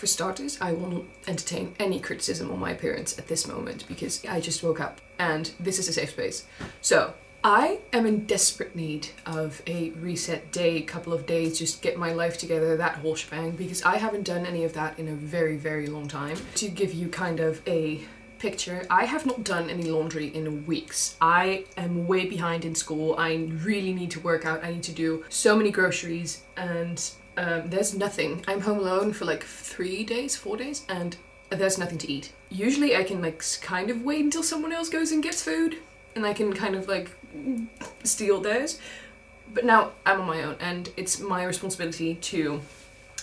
For starters, I will not entertain any criticism on my appearance at this moment because I just woke up and this is a safe space. So, I am in desperate need of a reset day, couple of days, just get my life together, that whole shebang, because I haven't done any of that in a very, very long time. To give you kind of a picture, I have not done any laundry in weeks. I am way behind in school. I really need to work out. I need to do so many groceries and there's nothing. I'm home alone for like 4 days, and there's nothing to eat. Usually I can like kind of wait until someone else goes and gets food and I can kind of like steal theirs. But now I'm on my own and it's my responsibility to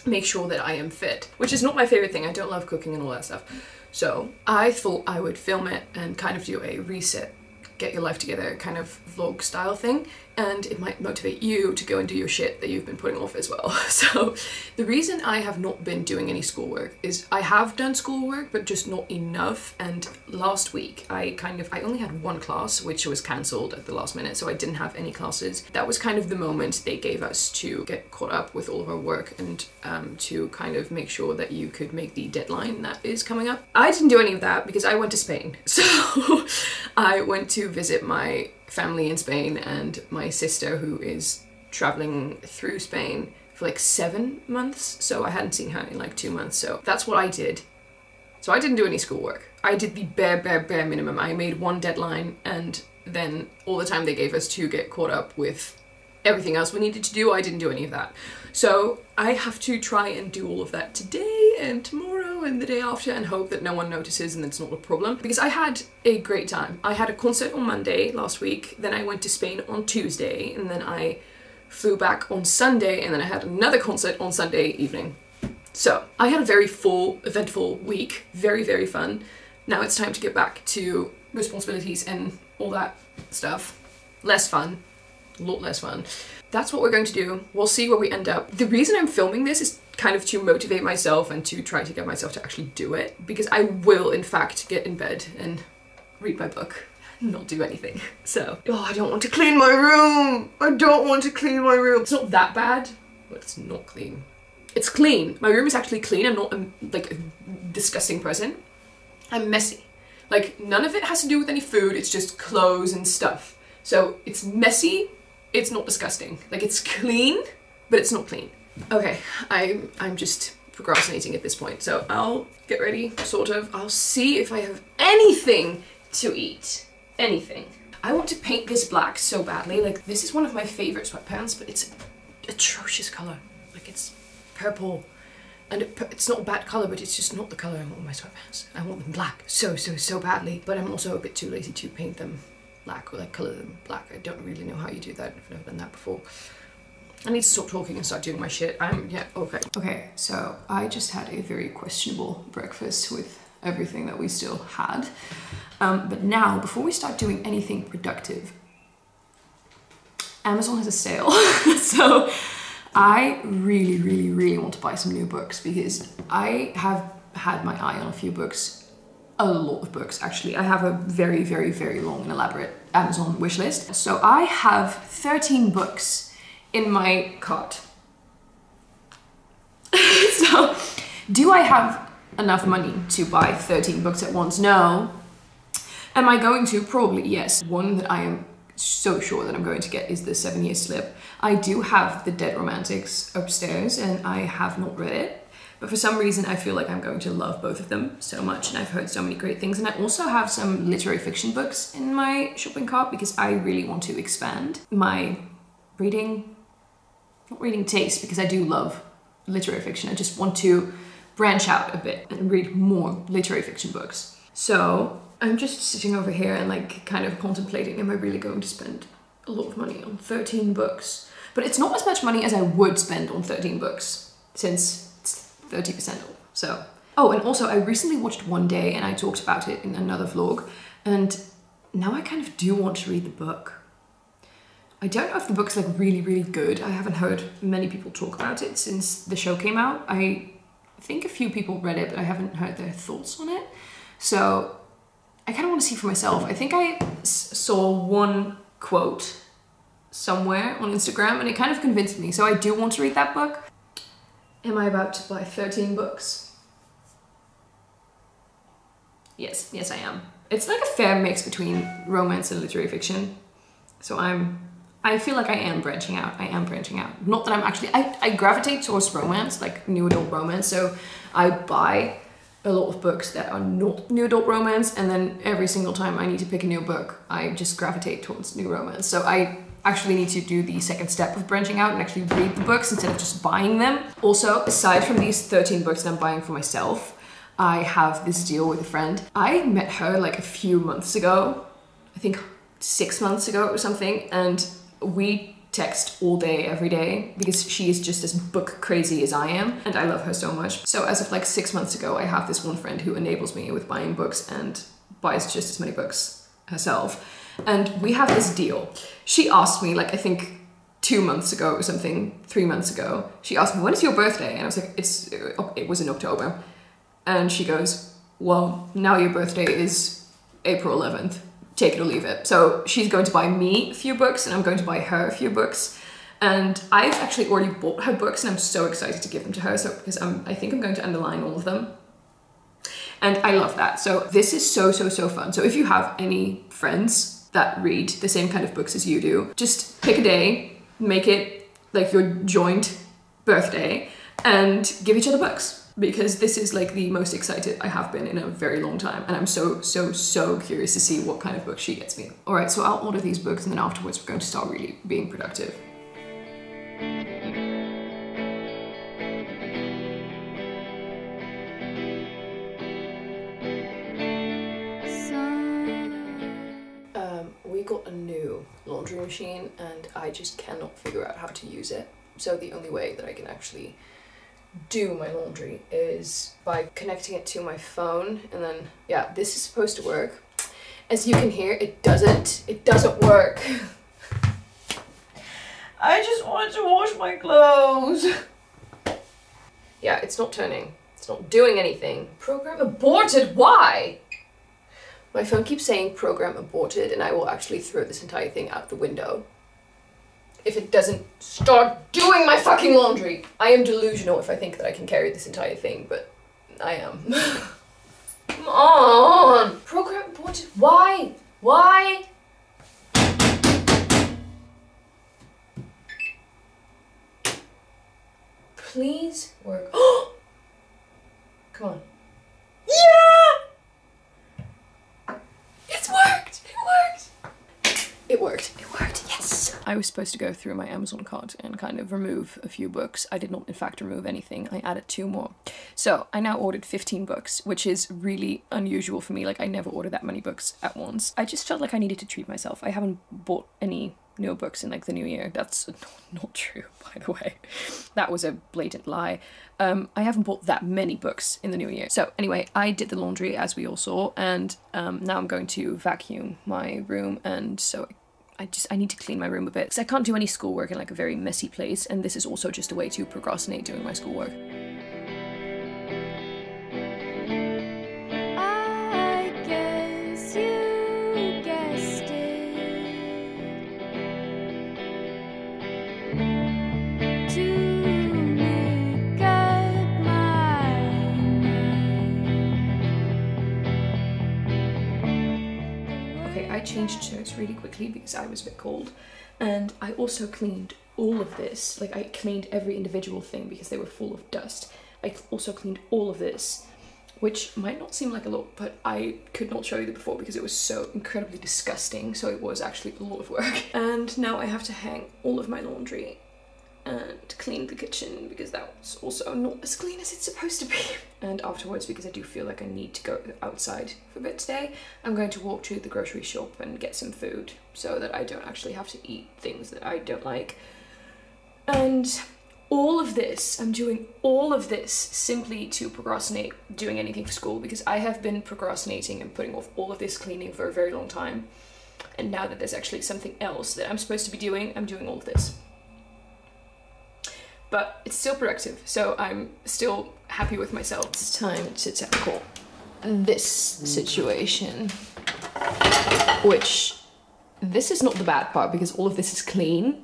make sure that I am fit, which is not my favorite thing. I don't love cooking and all that stuff. So I thought I would film it and kind of do a reset, get your life together kind of vlog style thing, and it might motivate you to go and do your shit that you've been putting off as well. So the reason I have not been doing any schoolwork is I have done schoolwork but just not enough, and last week I only had one class which was cancelled at the last minute, so I didn't have any classes. That was kind of the moment they gave us to get caught up with all of our work and to kind of make sure that you could make the deadline that is coming up. I didn't do any of that because I went to Spain. So I went to visit my family in Spain and my sister who is traveling through Spain for like 7 months, so I hadn't seen her in like 2 months, so that's what I did. So I didn't do any schoolwork. I did the bare minimum. I made one deadline and then all the time they gave us to get caught up with everything else we needed to do, I didn't do any of that. So I have to try and do all of that today and tomorrow and the day after and hope that no one notices and it's not a problem. Because I had a great time. I had a concert on Monday last week, then I went to Spain on Tuesday, and then I flew back on Sunday, and then I had another concert on Sunday evening. So I had a very full, eventful week, very fun. Now it's time to get back to responsibilities and all that stuff. Less fun. A lot less fun. That's what we're going to do. We'll see where we end up. The reason I'm filming this is kind of to motivate myself and to try to get myself to actually do it, because I will in fact get in bed and read my book, not do anything. So, oh, I don't want to clean my room. I don't want to clean my room. It's not that bad, but it's not clean. It's clean. My room is actually clean. I'm not like a disgusting person. I'm messy. Like none of it has to do with any food. It's just clothes and stuff. So it's messy. It's not disgusting. Like it's clean, but it's not clean. Okay, I'm just procrastinating at this point. So I'll get ready, sort of. I'll see if I have anything to eat. Anything. I want to paint this black so badly. Like this is one of my favorite sweatpants, but it's an atrocious color. Like it's purple. And it's not a bad color, but it's just not the color I want my sweatpants. I want them black so badly. But I'm also a bit too lazy to paint them black or like color them black. I don't really know how you do that. I've never done that before. I need to stop talking and start doing my shit. Yeah, okay. Okay, so I just had a very questionable breakfast with everything that we still had. But now, before we start doing anything productive, Amazon has a sale. So I really want to buy some new books because I have had my eye on a few books. A lot of books, actually. I have a very long and elaborate Amazon wish list. So I have 13 books in my cart. So, do I have enough money to buy 13 books at once? No. Am I going to? Probably yes. One that I am so sure that I'm going to get is the 7 Year Slip. I do have The Dead Romantics upstairs and I have not read it. But for some reason, I feel like I'm going to love both of them so much, and I've heard so many great things. And I also have some literary fiction books in my shopping cart because I really want to expand my reading, not reading taste, because I do love literary fiction. I just want to branch out a bit and read more literary fiction books. So I'm just sitting over here and like kind of contemplating, am I really going to spend a lot of money on 13 books? But it's not as much money as I would spend on 13 books since 30% off. So, oh, and also I recently watched One Day and I talked about it in another vlog, and now I kind of do want to read the book. I don't know if the book's like really good. I haven't heard many people talk about it since the show came out. I think a few people read it, but I haven't heard their thoughts on it. So I kind of want to see for myself. I think I saw one quote somewhere on Instagram and it kind of convinced me. So I do want to read that book. Am I about to buy 13 books? Yes, I am. It's like a fair mix between romance and literary fiction. So I feel like I am branching out. Not that I'm actually, I gravitate towards romance, like new adult romance. So I buy a lot of books that are not new adult romance, and then every single time I need to pick a new book, I just gravitate towards new romance. So I actually need to do the second step of branching out and actually read the books instead of just buying them. Also, aside from these 13 books that I'm buying for myself, I have this deal with a friend. I met her like a few months ago, I think 6 months ago or something, and we text all day, every day, because she is just as book crazy as I am, and I love her so much. So as of like 6 months ago, I have this one friend who enables me with buying books and buys just as many books herself. And we have this deal. She asked me, like, I think 2 months ago or something, 3 months ago, she asked me, when is your birthday? And I was like, it was in October. And she goes, well, now your birthday is April 11th. Take it or leave it. So she's going to buy me a few books and I'm going to buy her a few books. And I've actually already bought her books and I'm so excited to give them to her. So because I think I'm going to underline all of them. And I love that. So this is so fun. So if you have any friends that read the same kind of books as you do, just pick a day, make it like your joint birthday and give each other books. Because this is like the most excited I have been in a very long time. And I'm so curious to see what kind of book she gets me. All right, so I'll order these books and then afterwards we're going to start really being productive. We got a new laundry machine and I just cannot figure out how to use it. So the only way that I can actually do my laundry is by connecting it to my phone, and then yeah, this is supposed to work. As you can hear, it doesn't work. I just wanted to wash my clothes. Yeah, it's not turning. It's not doing anything. Program aborted, why? My phone keeps saying program aborted and I will actually throw this entire thing out the window if it doesn't start doing my fucking laundry. I am delusional if I think that I can carry this entire thing, but I am. Come on! Program aborted, why? Why? Please work. Come on. Yeah! It's worked! It worked! It worked. It worked, yes! I was supposed to go through my Amazon cart and kind of remove a few books. I did not, in fact, remove anything. I added 2 more. So, I now ordered 15 books, which is really unusual for me. Like, I never order that many books at once. I just felt like I needed to treat myself. I haven't bought any new books in, like, the new year. That's not true, by the way. That was a blatant lie. I haven't bought that many books in the new year. So, anyway, I did the laundry, as we all saw, and now I'm going to vacuum my room, and so I need to clean my room a bit because I can't do any schoolwork in like a very messy place, and this is also just a way to procrastinate doing my schoolwork. I guess you guessed it. To make up my mind. Okay, I changed shirts really quickly because I was a bit cold, and I also cleaned all of this. Like, I cleaned every individual thing because they were full of dust. I also cleaned all of this, which might not seem like a lot, but I could not show you that before because it was so incredibly disgusting, so it was actually a lot of work. And now I have to hang all of my laundry and clean the kitchen because that's also not as clean as it's supposed to be. And afterwards, because I do feel like I need to go outside for a bit today, I'm going to walk to the grocery shop and get some food so that I don't actually have to eat things that I don't like. And all of this, I'm doing all of this simply to procrastinate doing anything for school, because I have been procrastinating and putting off all of this cleaning for a very long time. And now that there's actually something else that I'm supposed to be doing, I'm doing all of this. But it's still productive, so I'm still happy with myself. It's time to tackle this situation, which this is not the bad part because all of this is clean.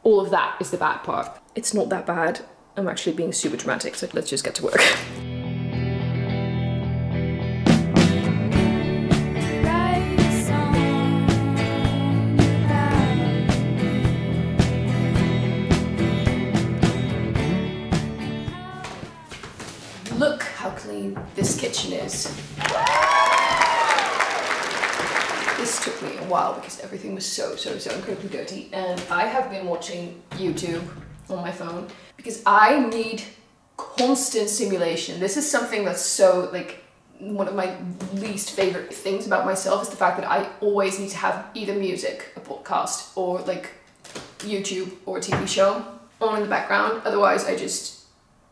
All of that is the bad part. It's not that bad. I'm actually being super dramatic, so let's just get to work. this kitchen is. This took me a while because everything was so incredibly dirty, and I have been watching YouTube on my phone because I need constant stimulation. This is something that's so, like, one of my least favorite things about myself is the fact that I always need to have either music, a podcast, or like YouTube or a TV show on in the background. Otherwise I just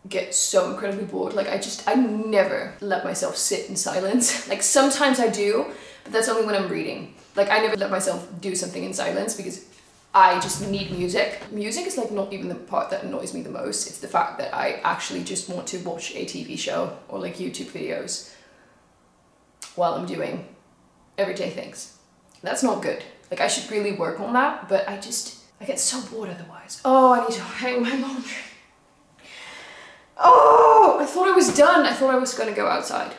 get so incredibly bored. Like I never let myself sit in silence. Like sometimes I do, but that's only when I'm reading. Like I never let myself do something in silence because I just need music. Music is like not even the part that annoys me the most. It's the fact that I actually just want to watch a TV show or like YouTube videos while I'm doing everyday things. That's not good. Like I should really work on that, but I get so bored otherwise. Oh, I need to hang my laundry. Oh, I thought I was done. I thought I was gonna go outside.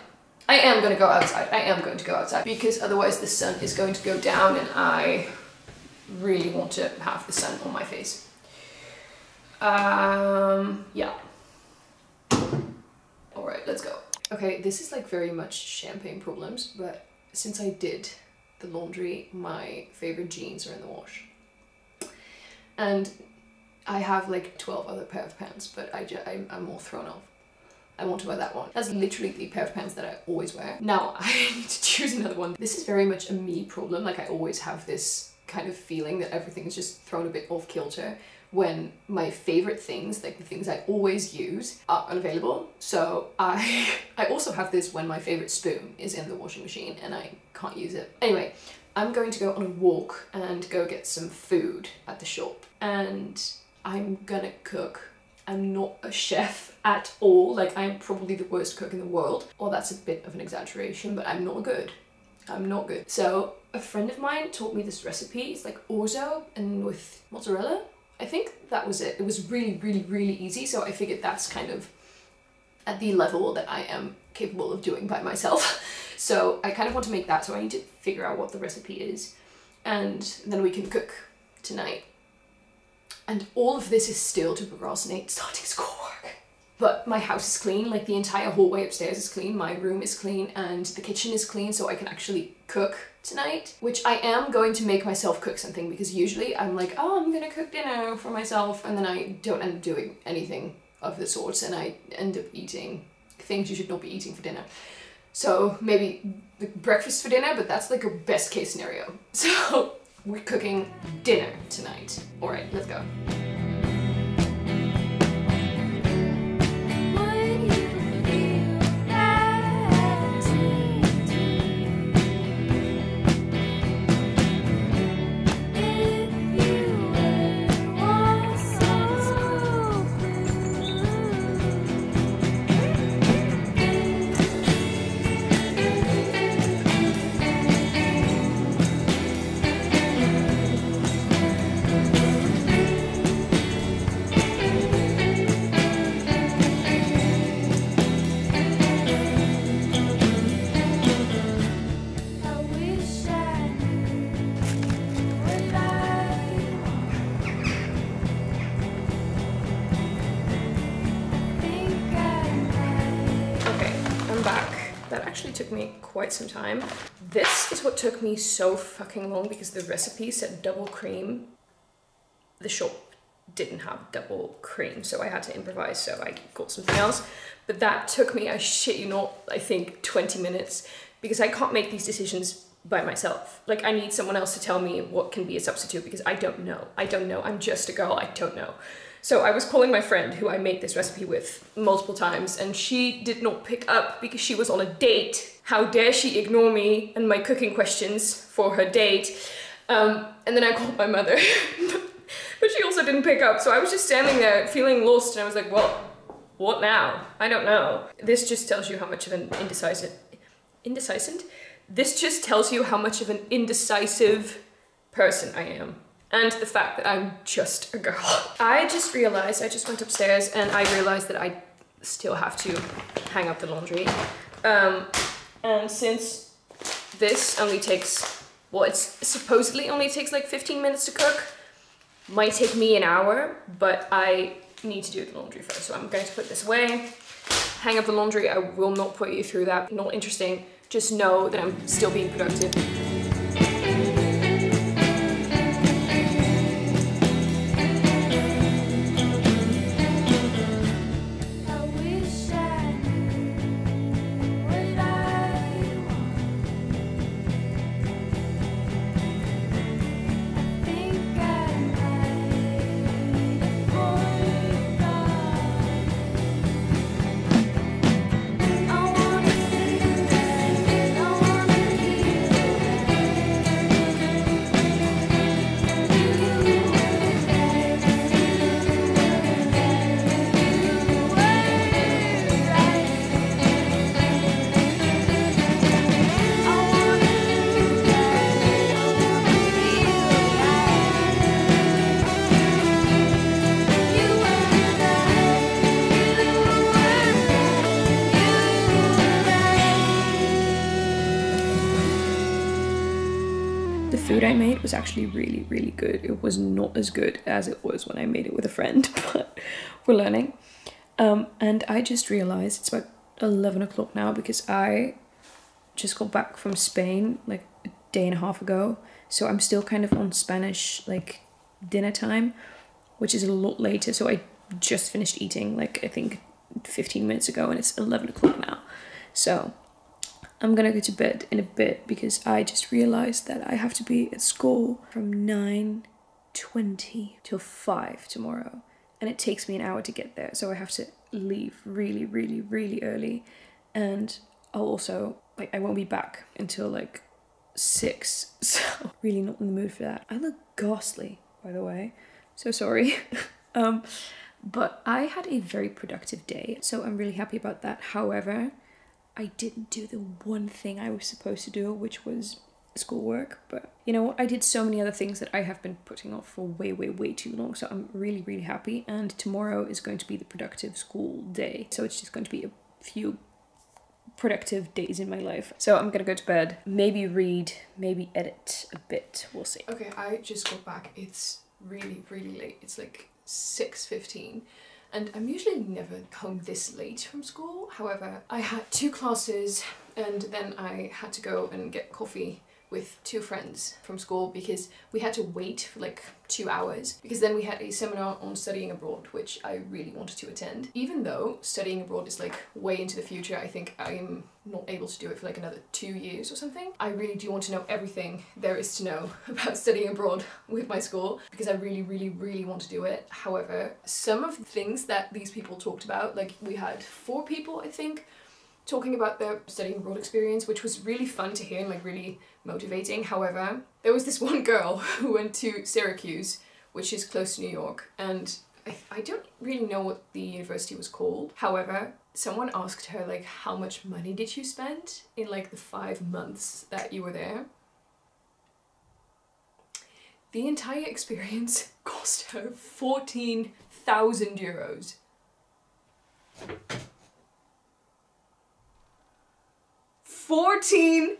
I am gonna go outside. I am going to go outside because otherwise the sun is going to go down and I really want to have the sun on my face. Yeah. All right, let's go. Okay, this is like very much champagne problems, but since I did the laundry, my favorite jeans are in the wash. And I have like 12 other pair of pants, but I'm all thrown off. I want to wear that one. That's literally the pair of pants that I always wear. Now I need to choose another one. This is very much a me problem. Like I always have this kind of feeling that everything is just thrown a bit off kilter when my favorite things, like the things I always use, are unavailable. So I also have this when my favorite spoon is in the washing machine and I can't use it. Anyway, I'm going to go on a walk and go get some food at the shop, and I'm gonna cook. I'm not a chef at all. Like I'm probably the worst cook in the world. Well, that's a bit of an exaggeration, but I'm not good. I'm not good. So a friend of mine taught me this recipe. It's like orzo and with mozzarella. I think that was it. It was really easy. So I figured that's kind of at the level that I am capable of doing by myself. So I kind of want to make that. So I need to figure out what the recipe is, and then we can cook tonight. And all of this is still to procrastinate starting schoolwork. But my house is clean, like the entire hallway upstairs is clean, my room is clean, and the kitchen is clean, so I can actually cook tonight. Which I am going to make myself cook something, because usually I'm like, oh, I'm gonna cook dinner for myself, and then I don't end up doing anything of the sorts, and I end up eating things you should not be eating for dinner. So maybe breakfast for dinner, but that's like a best case scenario. So we're cooking dinner tonight. All right, let's go. That actually took me quite some time. This is what took me so fucking long because the recipe said double cream. The shop didn't have double cream, so I had to improvise, so I got something else. But that took me, I shit you not, I think 20 minutes because I can't make these decisions by myself. Like I need someone else to tell me what can be a substitute because I don't know. I don't know. I'm just a girl. I don't know. So I was calling my friend who I made this recipe with multiple times, and she did not pick up because she was on a date. How dare she ignore me and my cooking questions for her date? And then I called my mother, but she also didn't pick up. So I was just standing there feeling lost, and I was like, well, what now? I don't know. This just tells you how much of an This just tells you how much of an indecisive person I am. And the fact that I'm just a girl. I just realized, I just went upstairs and I realized that I still have to hang up the laundry. And since this only takes, well, it's supposedly only takes like 15 minutes to cook, might take me an hour, but I need to do the laundry first. So I'm going to put this away, hang up the laundry. I will not put you through that. Not interesting. Just know that I'm still being productive. I wish I knew what I want. I think I might have forgotten. I wanna feel that, I wanna feel The food I made was actually really, really good. It was not as good as it was when I made it with a friend, but we're learning. And I just realized it's about 11 o'clock now because I just got back from Spain like a day and a half ago. So I'm still kind of on Spanish like dinner time, which is a lot later. So I just finished eating like I think 15 minutes ago and it's 11 o'clock now. So I'm gonna go to bed in a bit because I just realized that I have to be at school from 9:20 till 5 tomorrow. And it takes me an hour to get there. So I have to leave really, really, really early. And I'll also, like, I won't be back until like 6. So really not in the mood for that. I look ghastly, by the way. So sorry. But I had a very productive day. So I'm really happy about that. However, I didn't do the one thing I was supposed to do, which was schoolwork. But you know what? I did so many other things that I have been putting off for way, way, way too long. So I'm really, really happy. And tomorrow is going to be the productive school day. So it's just going to be a few productive days in my life. So I'm gonna go to bed, maybe read, maybe edit a bit. We'll see. Okay, I just got back. It's really, really late. It's like 6:15. And I'm usually never home this late from school. However, I had 2 classes and then I had to go and get coffee with 2 friends from school because we had to wait for like 2 hours because then we had a seminar on studying abroad, which I really wanted to attend. Even though studying abroad is like way into the future, I think I'm not able to do it for like another 2 years or something. I really do want to know everything there is to know about studying abroad with my school because I really, really, really want to do it. However, some of the things that these people talked about, like we had 4 people, I think, talking about their studying abroad experience, which was really fun to hear and like really motivating. However, there was this one girl who went to Syracuse, which is close to New York, and I don't really know what the university was called. However, someone asked her like, how much money did you spend in like the 5 months that you were there? The entire experience cost her 14,000 euros. 14,000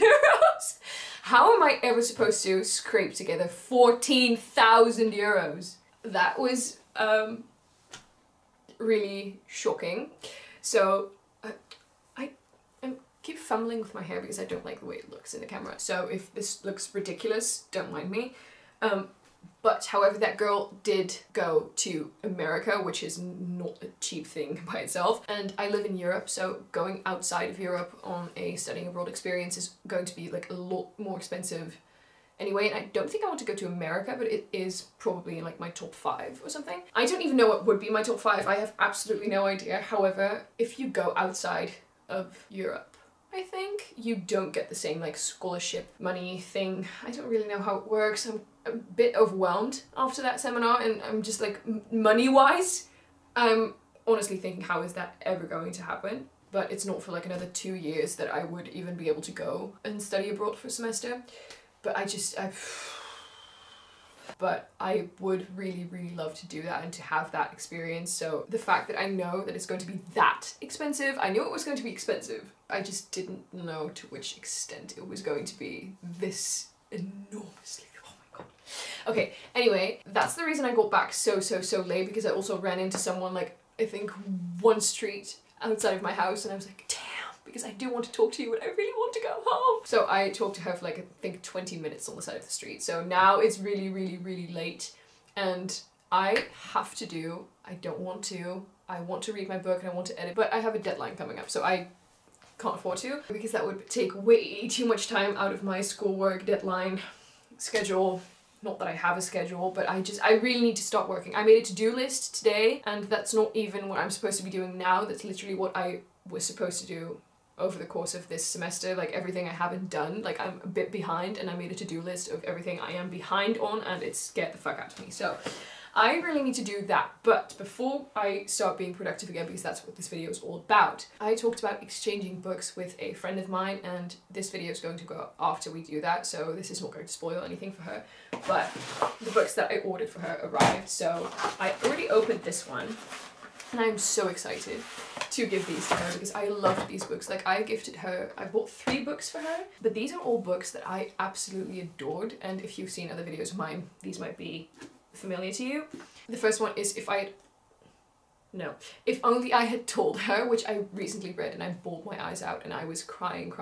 euros! How am I ever supposed to scrape together 14,000 euros? That was really shocking. So I keep fumbling with my hair because I don't like the way it looks in the camera. So if this looks ridiculous, don't mind me. But however, that girl did go to America, which is not a cheap thing by itself. And I live in Europe, so going outside of Europe on a studying abroad experience is going to be like a lot more expensive anyway. And I don't think I want to go to America, but it is probably in like my top 5 or something. I don't even know what would be my top 5. I have absolutely no idea. However, if you go outside of Europe, I think you don't get the same like scholarship money thing. I don't really know how it works. I'm a bit overwhelmed after that seminar and I'm just like, money-wise, I'm honestly thinking, how is that ever going to happen? But it's not for like another 2 years that I would even be able to go and study abroad for a semester. But but I would really, really love to do that and to have that experience. So the fact that I know that it's going to be that expensive, I knew it was going to be expensive. I just didn't know to which extent it was going to be this enormously. Oh my god. Okay, anyway, that's the reason I got back so late, because I also ran into someone like I think, one street outside of my house, and I was like, damn, because I do want to talk to you and I really want to go home. So I talked to her for like, I think 20 minutes on the side of the street. So now it's really, really, really late, and I have to do, I want to read my book and I want to edit, but I have a deadline coming up, so I can't afford to, because that would take way too much time out of my schoolwork deadline schedule. Not that I have a schedule, but I really need to start working. I made a to-do list today, and that's not even what I'm supposed to be doing now. That's literally what I was supposed to do over the course of this semester, like everything I haven't done. Like, I'm a bit behind, and I made a to-do list of everything I am behind on, and it scared the fuck out of me. So I really need to do that. But before I start being productive again, because that's what this video is all about, I talked about exchanging books with a friend of mine, and this video is going to go up after we do that, so this is not going to spoil anything for her. But the books that I ordered for her arrived, so I already opened this one, and I'm so excited to give these to her because I loved these books. Like, I bought 3 books for her, but these are all books that I absolutely adored, and if you've seen other videos of mine, these might be familiar to you. The first one is If Only I Had Told Her, which I recently read, and I bawled my eyes out and I was crying.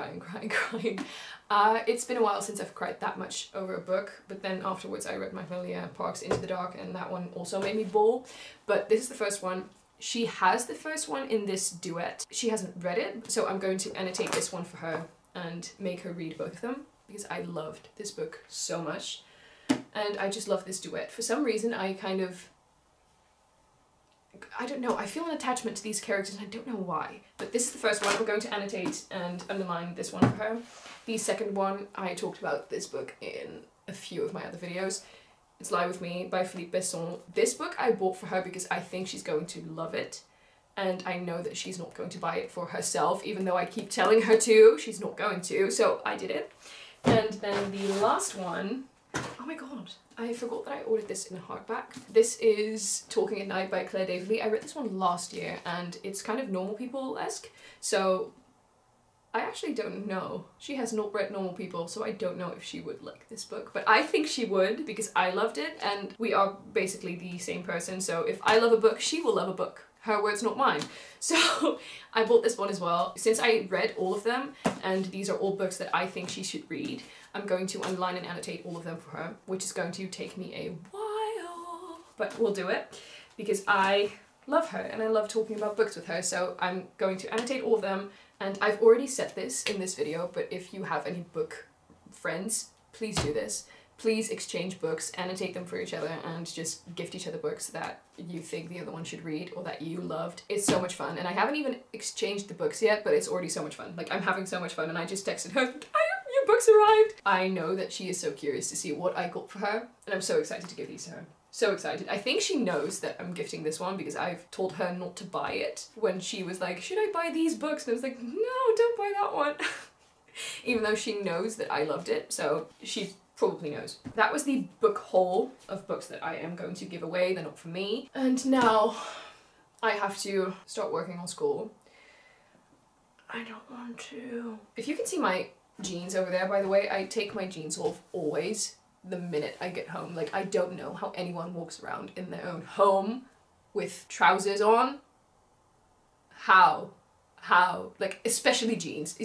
It's been a while since I've cried that much over a book, but then afterwards I read Magnolia Park's Into the Dark, and that one also made me bawl. But this is the first one. She has the first one in this duet. She hasn't read it, so I'm going to annotate this one for her and make her read both of them, because I loved this book so much. And I just love this duet. For some reason, I don't know, I feel an attachment to these characters and I don't know why. But this is the first one. I'm going to annotate and underline this one for her. The second one, I talked about this book in a few of my other videos. It's Lie With Me by Philippe Besson. This book I bought for her because I think she's going to love it. And I know that she's not going to buy it for herself, even though I keep telling her to. She's not going to, so I did it. And then the last one, oh my god, I forgot that I ordered this in a hardback. This is Talking at Night by Claire Davidley. I read this one last year, and it's kind of Normal People-esque, so I actually don't know. She has not read Normal People, so I don't know if she would like this book, but I think she would because I loved it, and we are basically the same person, so if I love a book, she will love a book. Her words, not mine. So I bought this one as well. Since I read all of them, and these are all books that I think she should read, I'm going to underline and annotate all of them for her, which is going to take me a while, but we'll do it because I love her and I love talking about books with her. So I'm going to annotate all of them, and I've already said this in this video, but if you have any book friends, please do this. Please exchange books, annotate them for each other, and just gift each other books that you think the other one should read or that you loved. It's so much fun, and I haven't even exchanged the books yet, but it's already so much fun. Like, I'm having so much fun, and I just texted her, your books arrived! I know that she is so curious to see what I got for her, and I'm so excited to give these to her. So excited. I think she knows that I'm gifting this one because I've told her not to buy it when she was like, should I buy these books? And I was like, no, don't buy that one. Even though she knows that I loved it, so she probably knows. That was the book haul of books that I am going to give away. They're not for me. And now I have to start working on school. I don't want to. If you can see my jeans over there, by the way, I take my jeans off always the minute I get home. Like, I don't know how anyone walks around in their own home with trousers on. How? Like, especially jeans.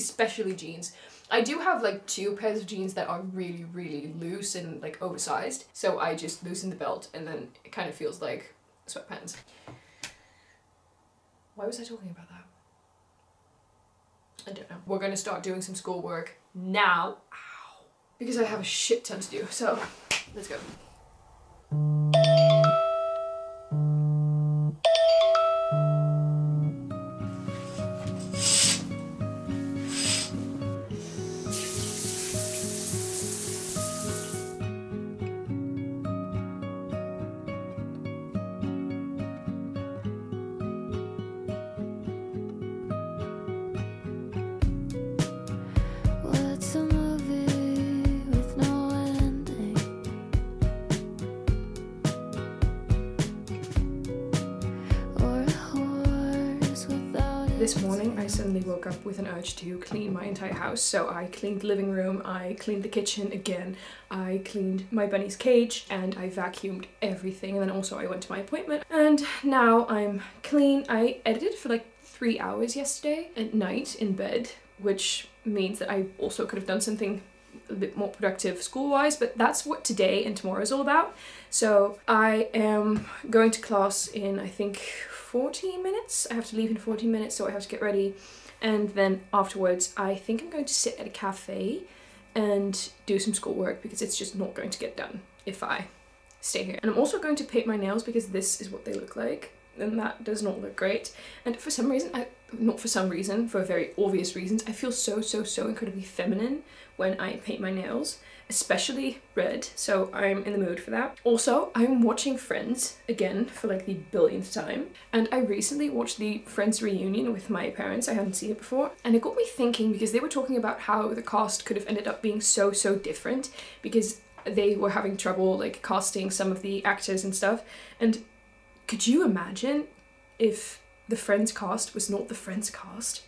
I do have like 2 pairs of jeans that are really, really loose and like oversized. So I just loosen the belt and then it kind of feels like sweatpants. Why was I talking about that? I don't know. We're gonna start doing some schoolwork now. Ow. Because I have a shit ton to do. So let's go. What's a movie with no ending? Or a horse without This morning I suddenly woke up with an urge to clean my entire house. So I cleaned the living room, I cleaned the kitchen again, I cleaned my bunny's cage, and I vacuumed everything. And then also I went to my appointment, and now I'm clean. I edited for like 3 hours yesterday at night in bed, which means that I also could have done something a bit more productive school-wise, but that's what today and tomorrow is all about. So I am going to class in, I think, 40 minutes. I have to leave in 40 minutes, so I have to get ready. And then afterwards, I think I'm going to sit at a cafe and do some schoolwork, because it's just not going to get done if I stay here. And I'm also going to paint my nails, because this is what they look like, and that does not look great. And for some reason, for very obvious reasons, I feel so incredibly feminine when I paint my nails, especially red, so I'm in the mood for that. Also, I'm watching Friends again for like the billionth time, and I recently watched the Friends reunion with my parents. I hadn't seen it before, and it got me thinking, because they were talking about how the cast could have ended up being so different, because they were having trouble like casting some of the actors and stuff. And could you imagine if the Friends cast was not the Friends cast?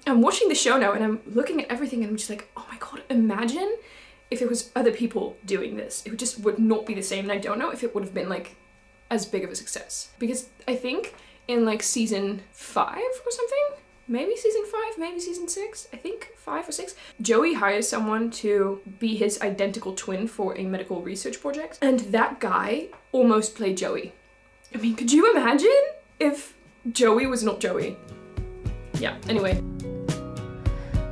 I'm watching the show now and I'm looking at everything and I'm just like, oh my god, imagine if it was other people doing this. It would not be the same, and I don't know if it would have been like as big of a success. Because I think in like season 5 or something, maybe season 5, maybe season 6, I think 5 or 6, Joey hires someone to be his identical twin for a medical research project, and that guy almost played Joey. I mean, could you imagine if Joey was not Joey? Yeah, anyway.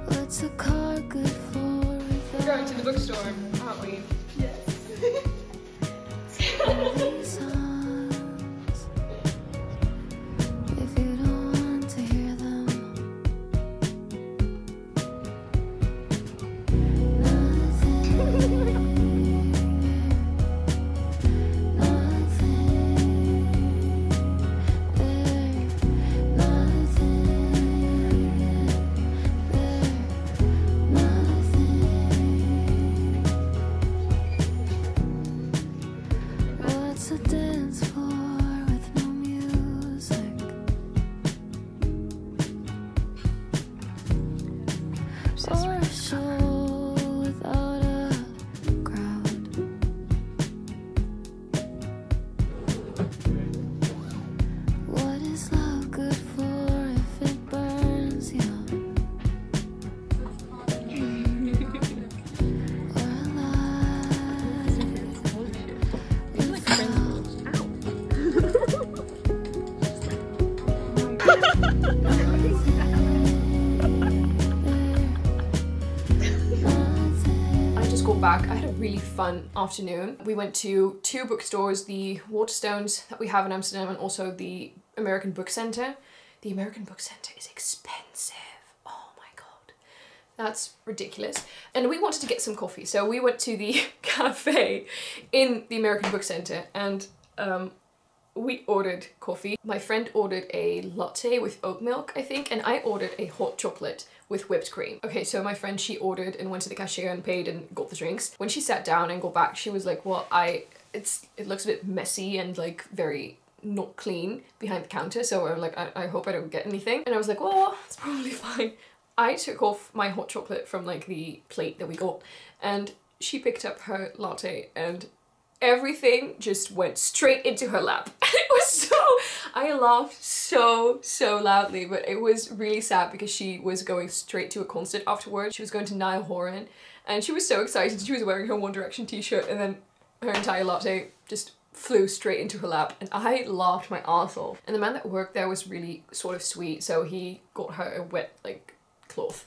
What's a car good for? We're going to the bookstore, aren't we? These songs, if you don't want to hear them, what's a dance floor with no music? Or a show without a crowd? What is love good for if it burns you? Or a lie without I just got back. I had a really fun afternoon. We went to 2 bookstores, the Waterstones that we have in Amsterdam and also the American Book Center. The American Book Center is expensive. Oh my god. That's ridiculous. And we wanted to get some coffee, so we went to the cafe in the American Book Center, and we ordered coffee. My friend ordered a latte with oat milk, I think, and I ordered a hot chocolate with whipped cream. Okay, so my friend, she ordered and went to the cashier and paid and got the drinks. When she sat down and got back, she was like, well, it looks a bit messy and like very not clean behind the counter, so I'm like, I hope I don't get anything. And I was like, well, it's probably fine. I took off my hot chocolate from like the plate that we got, and she picked up her latte and everything just went straight into her lap. It was so, I laughed so loudly, but it was really sad because she was going straight to a concert afterwards. She was going to Niall Horan and she was so excited. She was wearing her One Direction t-shirt and then her entire latte just flew straight into her lap, and I laughed my arse off. And the man that worked there was really sort of sweet, so he got her a wet like cloth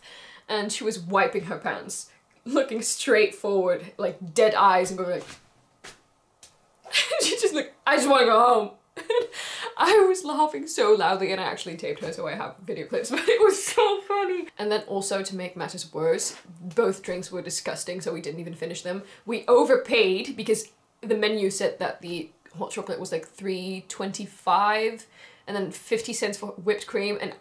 and she was wiping her pants, looking straight forward, like dead eyes, and going like she just like, I just want to go home. I was laughing so loudly, and I actually taped her so I have video clips, but it was so funny. And then also, to make matters worse, both drinks were disgusting, so we didn't even finish them. We overpaid because the menu said that the hot chocolate was like $3.25 and then 50 cents for whipped cream, and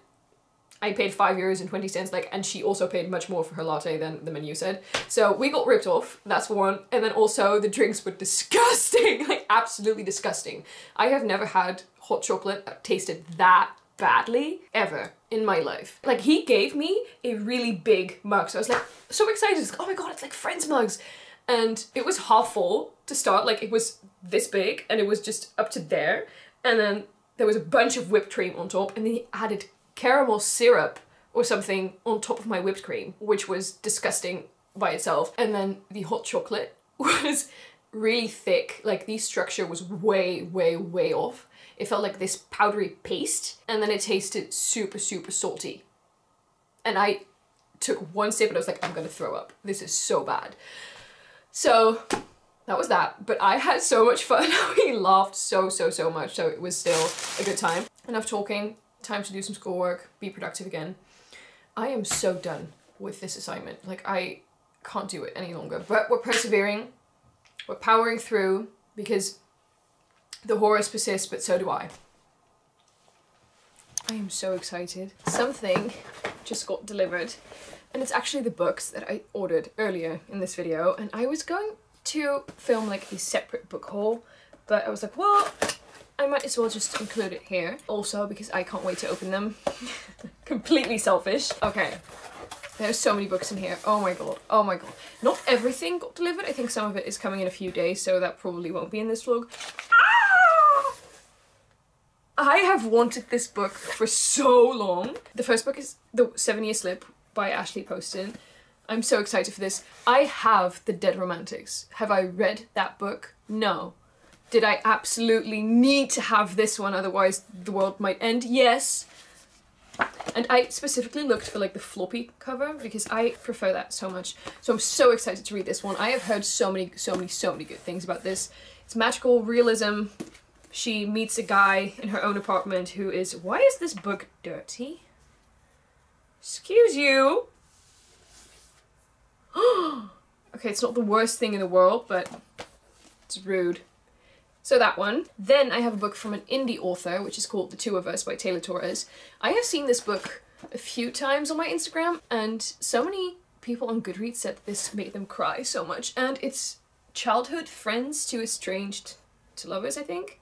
I paid €5.20, like, and she also paid much more for her latte than the menu said. So we got ripped off, that's one. And then also the drinks were disgusting, like absolutely disgusting. I have never had hot chocolate that tasted that badly ever in my life. Like, he gave me a really big mug, so I was like so excited. It's like, oh my god, it's like Friends mugs. And it was half full to start, like it was this big and it was just up to there. And then there was a bunch of whipped cream on top, and then he added caramel syrup or something on top of my whipped cream, which was disgusting by itself. And then the hot chocolate was really thick. Like, the structure was way, way, way off. It felt like this powdery paste, and then it tasted super, super salty. And I took one sip and I was like, I'm gonna throw up. This is so bad. So that was that. But I had so much fun. We laughed so, so, so much. So it was still a good time. Enough talking. Time to do some schoolwork. Be productive again. I am so done with this assignment. Like, I can't do it any longer. But we're persevering. We're powering through because the horrors persist, but so do I. I am so excited. Something just got delivered, and it's actually the books that I ordered earlier in this video, and I was going to film like a separate book haul, but I was like, well, I might as well just include it here. Also, because I can't wait to open them. Completely selfish. Okay. There's so many books in here. Oh my god. Oh my god. Not everything got delivered. I think some of it is coming in a few days, so that probably won't be in this vlog. Ah! I have wanted this book for so long. The first book is The 7 Year Slip by Ashley Poston. I'm so excited for this. I have The Dead Romantics. Have I read that book? No. Did I absolutely need to have this one, otherwise the world might end? Yes. And I specifically looked for like the floppy cover because I prefer that so much. So I'm so excited to read this one. I have heard so many good things about this. It's magical realism. She meets a guy in her own apartment who is... Why is this book dirty? Excuse you. Okay, it's not the worst thing in the world, but it's rude. So that one. Then I have a book from an indie author, which is called The Two of Us by Taylor Torres. I have seen this book a few times on my Instagram, and so many people on Goodreads said this made them cry so much. And it's childhood friends to estranged to lovers, I think.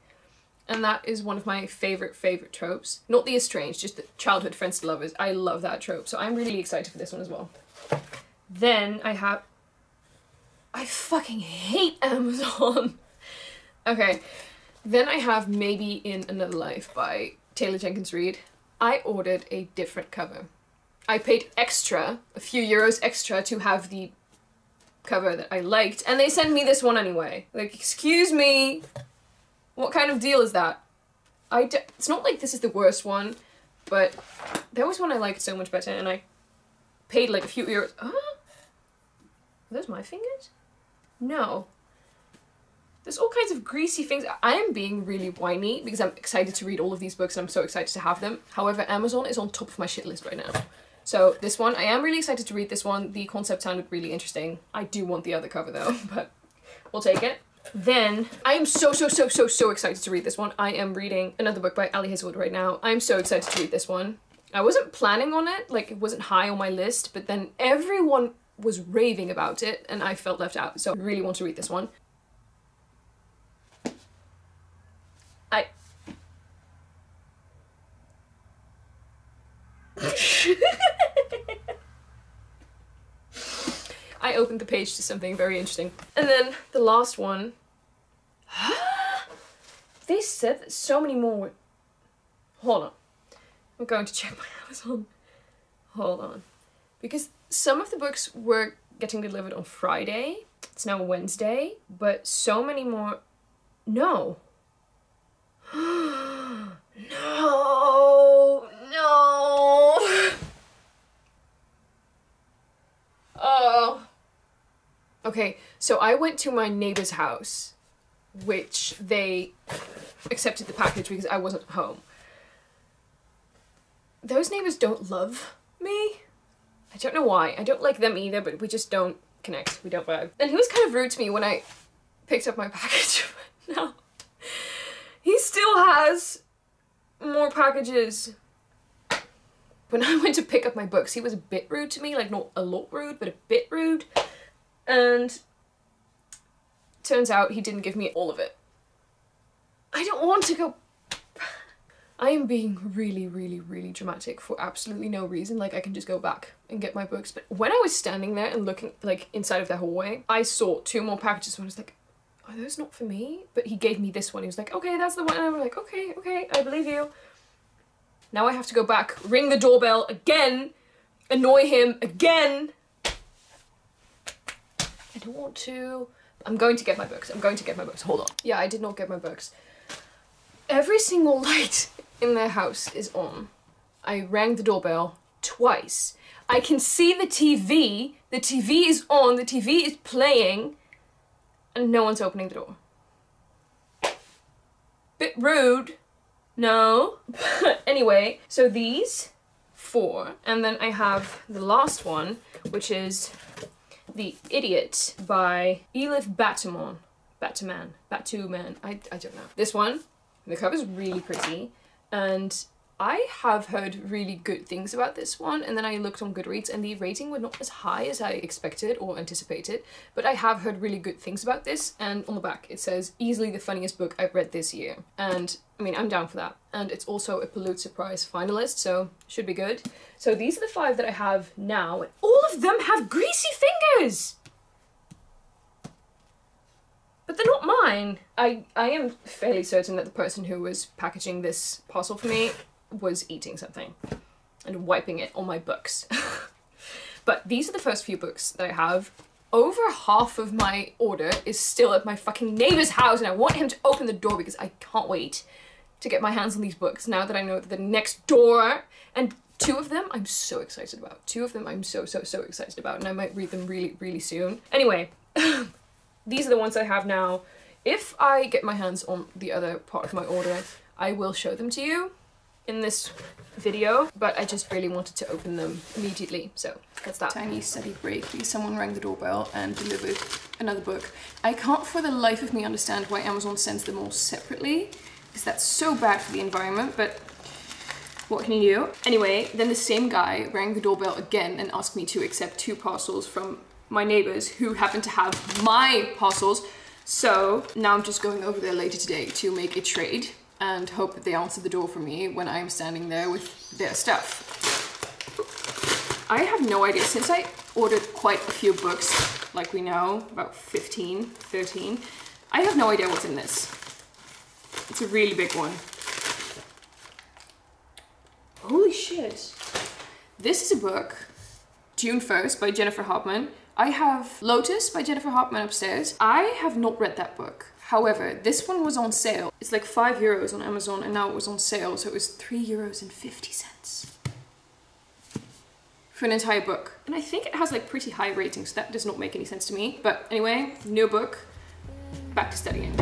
And that is one of my favorite tropes. Not the estranged, just the childhood friends to lovers. I love that trope, so I'm really excited for this one as well. Then I have... I fucking hate Amazon! Okay, then I have Maybe in Another Life by Taylor Jenkins Reid. I ordered a different cover. I paid extra, a few euros extra, to have the cover that I liked, and they sent me this one anyway. Like, excuse me, what kind of deal is that? It's not like this is the worst one, but there was one I liked so much better, and I paid like a few euros. Are those my fingers? No. There's all kinds of greasy things. I am being really whiny because I'm excited to read all of these books and I'm so excited to have them. However, Amazon is on top of my shit list right now. So this one, I am really excited to read this one. The concept sounded really interesting. I do want the other cover though, but we'll take it. Then, I am so excited to read this one. I am reading another book by Ali Hazelwood right now. I'm so excited to read this one. I wasn't planning on it, like it wasn't high on my list, but then everyone was raving about it and I felt left out. So I really want to read this one. I opened the page to something very interesting. And then the last one. They said that so many more. Hold on. I'm going to check my Amazon. Hold on. Because some of the books were getting delivered on Friday. It's now Wednesday. But so many more. No. No. Oh. Okay, so I went to my neighbor's house, which they accepted the package because I wasn't home. Those neighbors don't love me. I don't know why. I don't like them either, but we just don't connect. We don't vibe. And he was kind of rude to me when I picked up my package. No. He still has more packages. When I went to pick up my books, he was a bit rude to me, like not a lot rude, but a bit rude. And turns out he didn't give me all of it. I don't want to go... I am being really, really, really dramatic for absolutely no reason. Like, I can just go back and get my books. But when I was standing there and looking, like, inside of the hallway, I saw 2 more packages and I was like, are those not for me? But he gave me this one. He was like, okay, that's the one. And I was like, okay, I believe you. Now I have to go back, ring the doorbell again, annoy him again. I don't want to. I'm going to get my books. Hold on. Yeah, I did not get my books. Every single light in their house is on. I rang the doorbell twice. I can see the TV. The TV is on. The TV is playing. And no one's opening the door. Bit rude. No. But anyway, so these 4. And then I have the last one, which is The Idiot by Elif Batuman. I don't know. This one. The cover's really pretty, and I have heard really good things about this one, and then I looked on Goodreads and the rating was not as high as I expected or anticipated, but I have heard really good things about this, and on the back it says, easily the funniest book I've read this year. And I mean, I'm down for that. And it's also a Pulitzer Prize finalist, so should be good. So these are the 5 that I have now, and all of them have greasy fingers! But they're not mine. I am fairly certain that the person who was packaging this parcel for me was eating something and wiping it on my books. But these are the first few books that I have. Over half of my order is still at my fucking neighbor's house, and I want him to open the door because I can't wait to get my hands on these books now that I know that they're next door. And 2 of them I'm so excited about. 2 of them I'm so excited about, and I might read them really, really soon. Anyway. These are the ones I have now. If I get my hands on the other part of my order, I will show them to you in this video, but I just really wanted to open them immediately, so that's that. Tiny study break because someone rang the doorbell and delivered another book. I can't for the life of me understand why Amazon sends them all separately, because that's so bad for the environment, but what can you do? Anyway, then the same guy rang the doorbell again and asked me to accept 2 parcels from my neighbors who happen to have my parcels. So now I'm just going over there later today to make a trade and hope that they answer the door for me when I'm standing there with their stuff. I have no idea, since I ordered quite a few books, like we know, about 15, 13, I have no idea what's in this. It's a really big one. Holy shit. This is a book, June 1st by Jennifer Hartman. I have Lotus by Jennifer Hartman upstairs. I have not read that book. However, this one was on sale. It's like €5 on Amazon, and now it was on sale, so it was €3.50 for an entire book. And I think it has like pretty high ratings, so that does not make any sense to me. But anyway, new book, back to studying.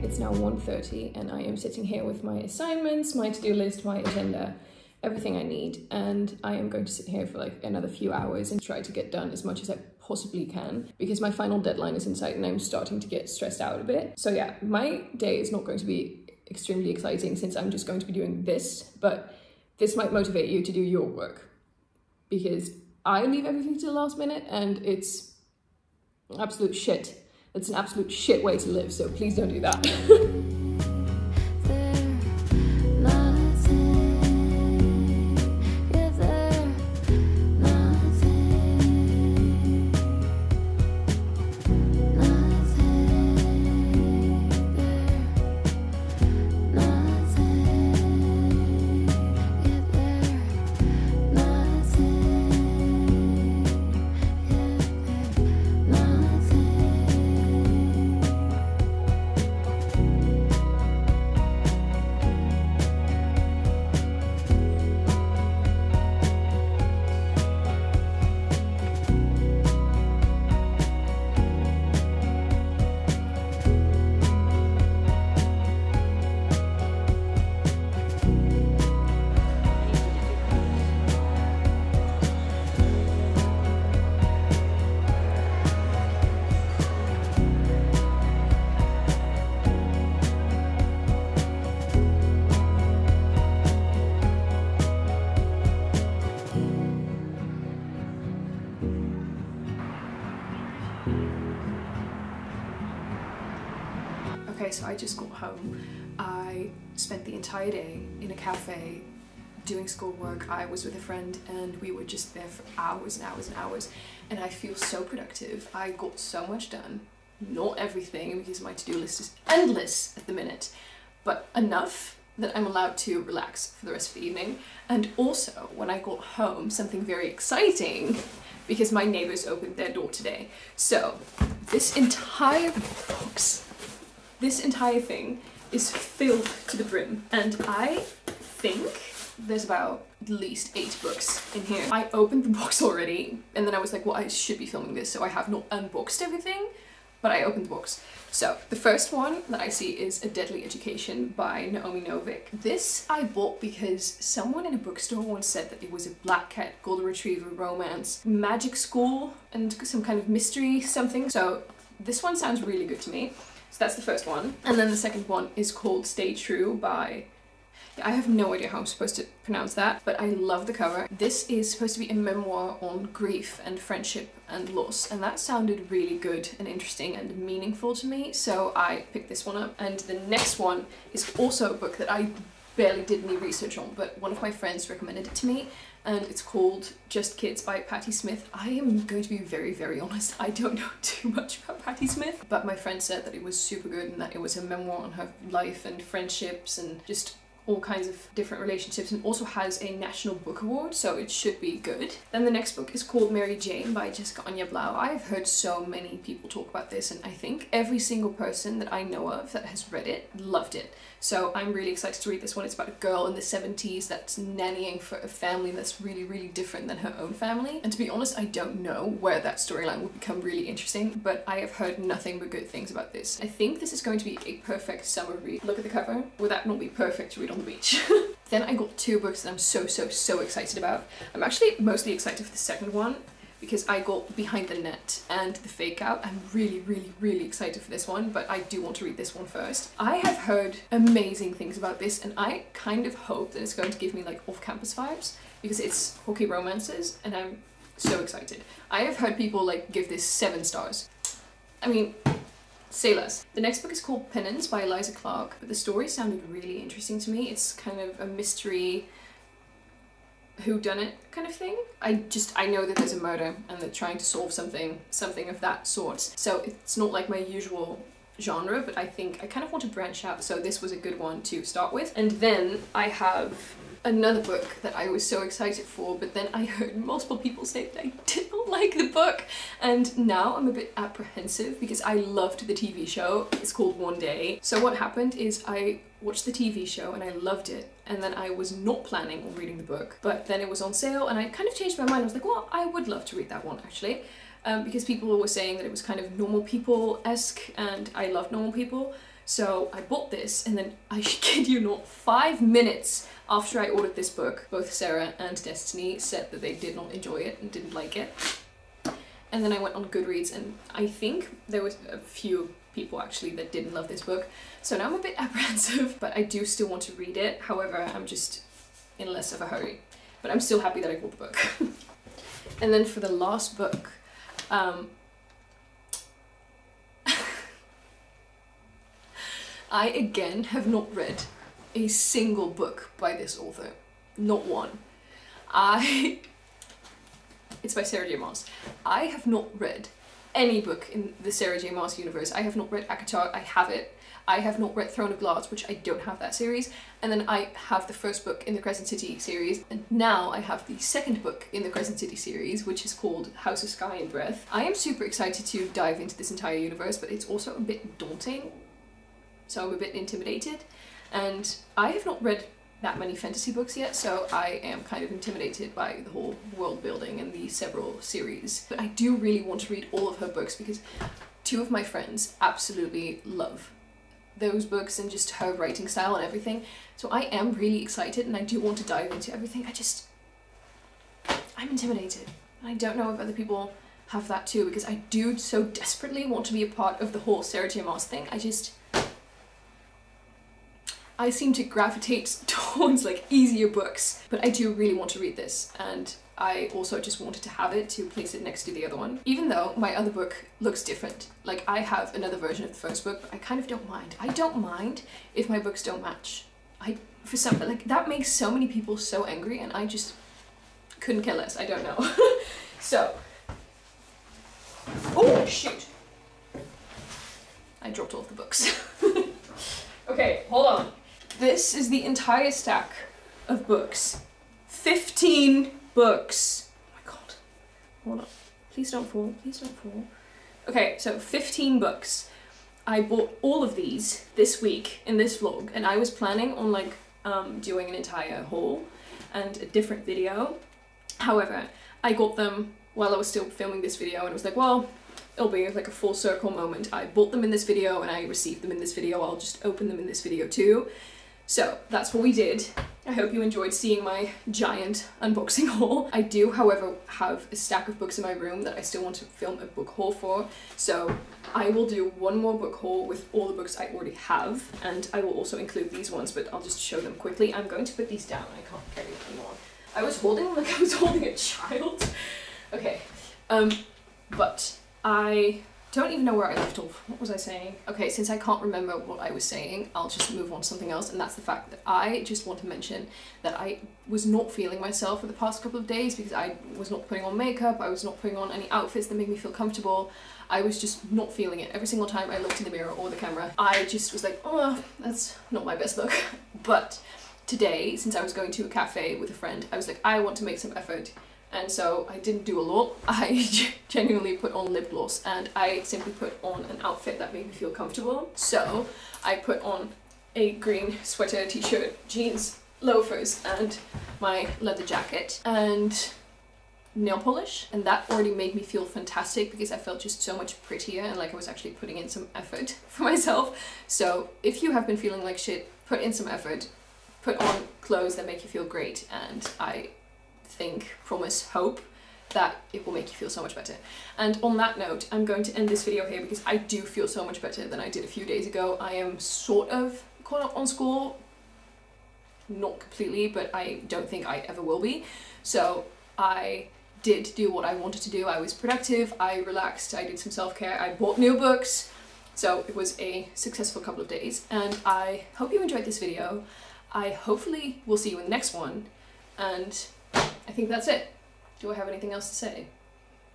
It's now 1:30 and I am sitting here with my assignments, my to-do list, my agenda, everything I need, and I am going to sit here for like another few hours and try to get done as much as I possibly can because my final deadline is in sight and I'm starting to get stressed out a bit. So yeah, my day is not going to be extremely exciting since I'm just going to be doing this, but this might motivate you to do your work because I leave everything to the last minute and it's absolute shit. It's an absolute shit way to live, so please don't do that. so I just got home. I spent the entire day in a cafe doing schoolwork. I was with a friend and we were just there for hours and hours and hours, and I feel so productive. I got so much done. Not everything, because my to-do list is endless at the minute, but enough that I'm allowed to relax for the rest of the evening. And also, when I got home, something very exciting, because my neighbors opened their door today. So this entire box, this entire thing is filled to the brim, and I think there's about at least 8 books in here. I opened the box already, and then I was like, well, I should be filming this, so I have not unboxed everything, but I opened the box. So the first one that I see is A Deadly Education by Naomi Novik. This I bought because someone in a bookstore once said that it was a black cat golden retriever romance, magic school, and some kind of mystery something. So this one sounds really good to me. So that's the first one. And then the second one is called Stay True by... I have no idea how I'm supposed to pronounce that, but I love the cover. This is supposed to be a memoir on grief and friendship and loss, and that sounded really good and interesting and meaningful to me, so I picked this one up. And the next one is also a book that I barely did any research on, but one of my friends recommended it to me, and it's called Just Kids by Patti Smith. I am going to be very, very honest, I don't know too much about Patti Smith, but my friend said that it was super good and that it was a memoir on her life and friendships and just all kinds of different relationships, and also has a National Book Award, so it should be good. Then the next book is called Mary Jane by Jessica Anya Blau. I've heard so many people talk about this, and I think every single person that I know of that has read it loved it. So I'm really excited to read this one. It's about a girl in the 70s that's nannying for a family that's really, really different than her own family. And to be honest, I don't know where that storyline will become really interesting, but I have heard nothing but good things about this. I think this is going to be a perfect summer read. Look at the cover. Would that not be perfect to read on the beach? Then I got 2 books that I'm so excited about. I'm actually mostly excited for the second one, because I got Behind the Net and The Fake Out. I'm really excited for this one, but I do want to read this one first. I have heard amazing things about this, and I kind of hope that it's going to give me like off-campus vibes, because it's hockey romances, and I'm so excited. I have heard people like give this 7 stars. I mean, say less. The next book is called Penance by Eliza Clark, but the story sounded really interesting to me. It's kind of a mystery whodunit kind of thing. I know that there's a murder and they're trying to solve something of that sort. So it's not like my usual genre, but I think I kind of want to branch out, so this was a good one to start with. And then I have another book that I was so excited for, but then I heard multiple people say that I did not like the book, and now I'm a bit apprehensive because I loved the TV show. It's called One Day. So what happened is I watched the TV show and I loved it, and then I was not planning on reading the book, but then it was on sale and I kind of changed my mind. I was like, well, I would love to read that one actually, because people were saying that it was kind of Normal People-esque, and I love Normal People. So I bought this, and then I kid you not, 5 minutes after I ordered this book, both Sarah and Destiny said that they did not enjoy it and didn't like it. And then I went on Goodreads, and I think there was a few people actually that didn't love this book. So now I'm a bit apprehensive, but I do still want to read it. However, I'm just in less of a hurry. But I'm still happy that I bought the book. And then for the last book, I again have not read a single book by this author. Not one. It's by Sarah J Maas. I have not read any book in the Sarah J Maas universe. I have not read ACOTAR, I have it. I have not read Throne of Glass, which I don't have that series. And then I have the first book in the Crescent City series. And now I have the second book in the Crescent City series, which is called House of Sky and Breath. I am super excited to dive into this entire universe, but it's also a bit daunting. So I'm a bit intimidated. And I have not read that many fantasy books yet, so I am kind of intimidated by the whole world building and the several series. But I do really want to read all of her books because 2 of my friends absolutely love those books and just her writing style and everything. So I am really excited and I do want to dive into everything. I'm intimidated. I don't know if other people have that too, because I do so desperately want to be a part of the whole Sarah J Maas thing. I seem to gravitate towards like easier books, but I do really want to read this, and I also just wanted to have it to place it next to the other one. Even though my other book looks different. Like I have another version of the first book, but I kind of don't mind. I don't mind if my books don't match. For some, like that makes so many people so angry, and I just couldn't care less. I don't know. So, oh shoot. I dropped all of the books. Okay, hold on. This is the entire stack of books. 15 books. Oh my god. Hold on. Please don't fall. Please don't fall. Okay, so 15 books. I bought all of these this week in this vlog, and I was planning on like doing an entire haul and a different video. However, I got them while I was still filming this video, and I was like, well, it'll be like a full circle moment. I bought them in this video and I received them in this video. I'll just open them in this video too. So that's what we did. I hope you enjoyed seeing my giant unboxing haul. I do, however, have a stack of books in my room that I still want to film a book haul for. So I will do one more book haul with all the books I already have, and I will also include these ones, but I'll just show them quickly. I'm going to put these down. I can't carry them anymore. I was holding them like I was holding a child. Okay, but I don't even know where I left off. What was I saying? Okay, since I can't remember what I was saying, I'll just move on to something else, and that's the fact that I just want to mention that I was not feeling myself for the past couple of days because I was not putting on makeup, I was not putting on any outfits that made me feel comfortable. I was just not feeling it. Every single time I looked in the mirror or the camera, I just was like, oh, that's not my best look. But today, since I was going to a cafe with a friend, I was like, I want to make some effort. And so I didn't do a lot. I genuinely put on lip gloss, and I simply put on an outfit that made me feel comfortable. So I put on a green sweater, t-shirt, jeans, loafers, and my leather jacket, and nail polish, and that already made me feel fantastic because I felt just so much prettier and like I was actually putting in some effort for myself. So if you have been feeling like shit, put in some effort, put on clothes that make you feel great, and I promise, hope that it will make you feel so much better. And on that note, I'm going to end this video here because I do feel so much better than I did a few days ago. I am sort of caught up on school, not completely, but I don't think I ever will be. So I did do what I wanted to do. I was productive, I relaxed, I did some self-care, I bought new books. So it was a successful couple of days, and I hope you enjoyed this video. I hopefully will see you in the next one, and I think that's it. Do I have anything else to say?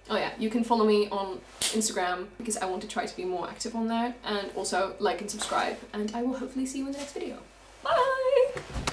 Oh yeah, you can follow me on Instagram because I want to try to be more active on there, and also like and subscribe, and I will hopefully see you in the next video. Bye!